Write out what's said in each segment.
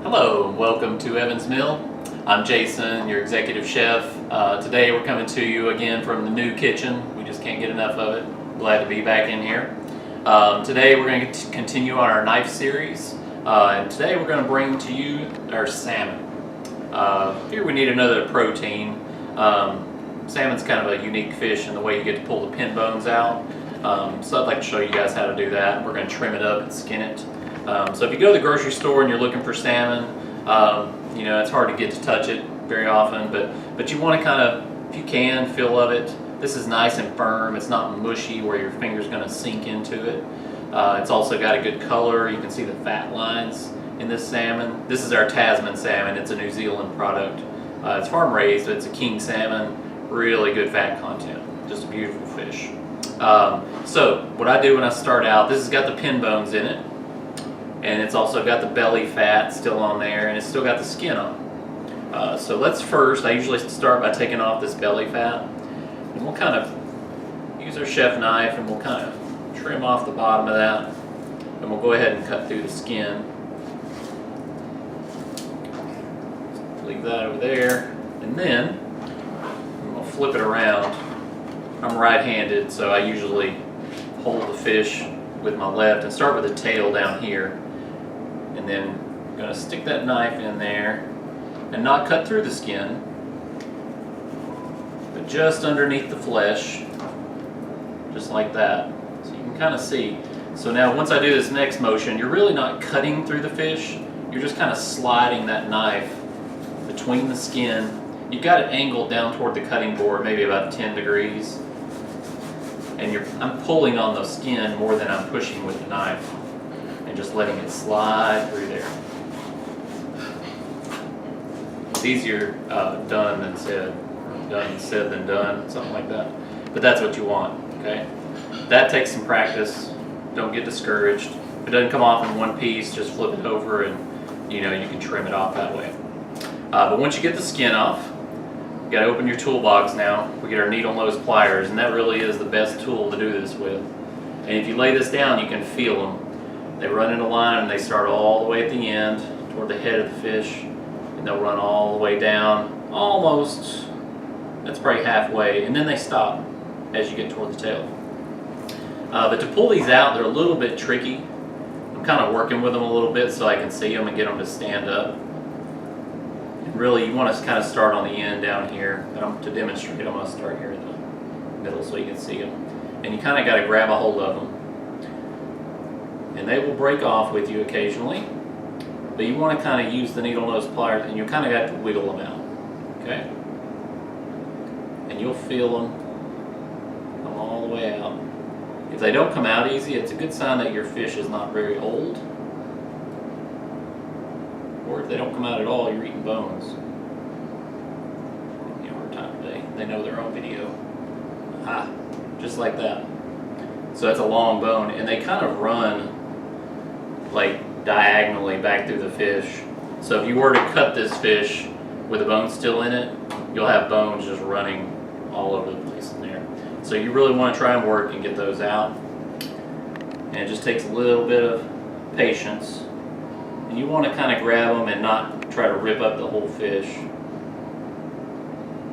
Hello, and welcome to Evans Mill. I'm Jason, your executive chef. Today we're coming to you again from the new kitchen. We just can't get enough of it. Glad to be back in here. Today we're going to continue on our knife series, and today we're going to bring to you our salmon. Here we need another protein. Salmon's kind of a unique fish in the way you get to pull the pin bones out. So I'd like to show you guys how to do that. We're going to trim it up and skin it. So if you go to the grocery store and you're looking for salmon, you know, it's hard to get to touch it very often, but you want to kind of, if you can, feel of it. This is nice and firm. It's not mushy where your finger's going to sink into it. It's also got a good color. You can see the fat lines in this salmon. This is our Tasman salmon. It's a New Zealand product. It's farm raised, but it's a king salmon. Really good fat content. Just a beautiful fish. So what I do when I start out, this has got the pin bones in it. And it's also got the belly fat still on there, and it's still got the skin on. So let's first, I usually start by taking off this belly fat, and we'll kind of use our chef knife and we'll kind of trim off the bottom of that, and we'll go ahead and cut through the skin. Leave that over there, and then we'll flip it around. I'm right-handed, so I usually hold the fish with my left and start with the tail down here. And then I'm going to stick that knife in there and not cut through the skin, but just underneath the flesh, just like that. So you can kind of see. So now once I do this next motion, you're really not cutting through the fish, you're just kind of sliding that knife between the skin. You've got it angled down toward the cutting board, maybe about 10 degrees. And I'm pulling on the skin more than I'm pushing with the knife, and just letting it slide through there. It's easier done than said, or done said than done, something like that. But that's what you want, okay? That takes some practice. Don't get discouraged. If it doesn't come off in one piece, just flip it over and you can trim it off that way. But once you get the skin off, you got to open your toolbox now. We get our needle nose pliers, and that really is the best tool to do this with. And if you lay this down, you can feel them. They run in a line and they start all the way at the end toward the head of the fish, and they'll run all the way down almost, that's probably halfway, and then they stop as you get toward the tail. But to pull these out, they're a little bit tricky. I'm kind of working with them a little bit so I can see them and get them to stand up. And really, you want to kind of start on the end down here. To demonstrate, I'm going to start here in the middle so you can see them. And you kind of got to grab a hold of them. And they will break off with you occasionally, but you want to kind of use the needle nose pliers, and you kind of got to wiggle them out, okay? And you'll feel them come all the way out. If they don't come out easy, it's a good sign that your fish is not very old. Or if they don't come out at all, you're eating bones. Give me a hard time today. They know their own video. Aha, just like that. So that's a long bone, and they kind of run like diagonally back through the fish. So if you were to cut this fish with the bone still in it, you'll have bones just running all over the place in there. So you really want to try and work and get those out. And it just takes a little bit of patience. And you want to kind of grab them and not try to rip up the whole fish.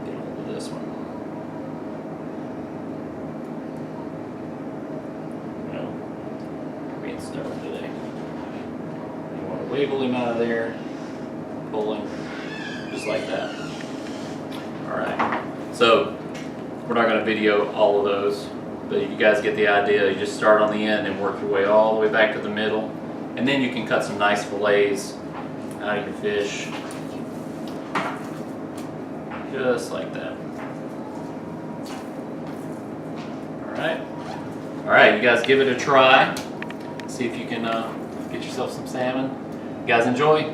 Get a hold of this one. No, being stubborn today. You want to wiggle him out of there, pull him, just like that. Alright, so we're not going to video all of those, but you guys get the idea. You just start on the end and work your way all the way back to the middle, and then you can cut some nice fillets out of your fish, just like that. Alright, you guys give it a try. See if you can get yourself some salmon. You guys enjoy.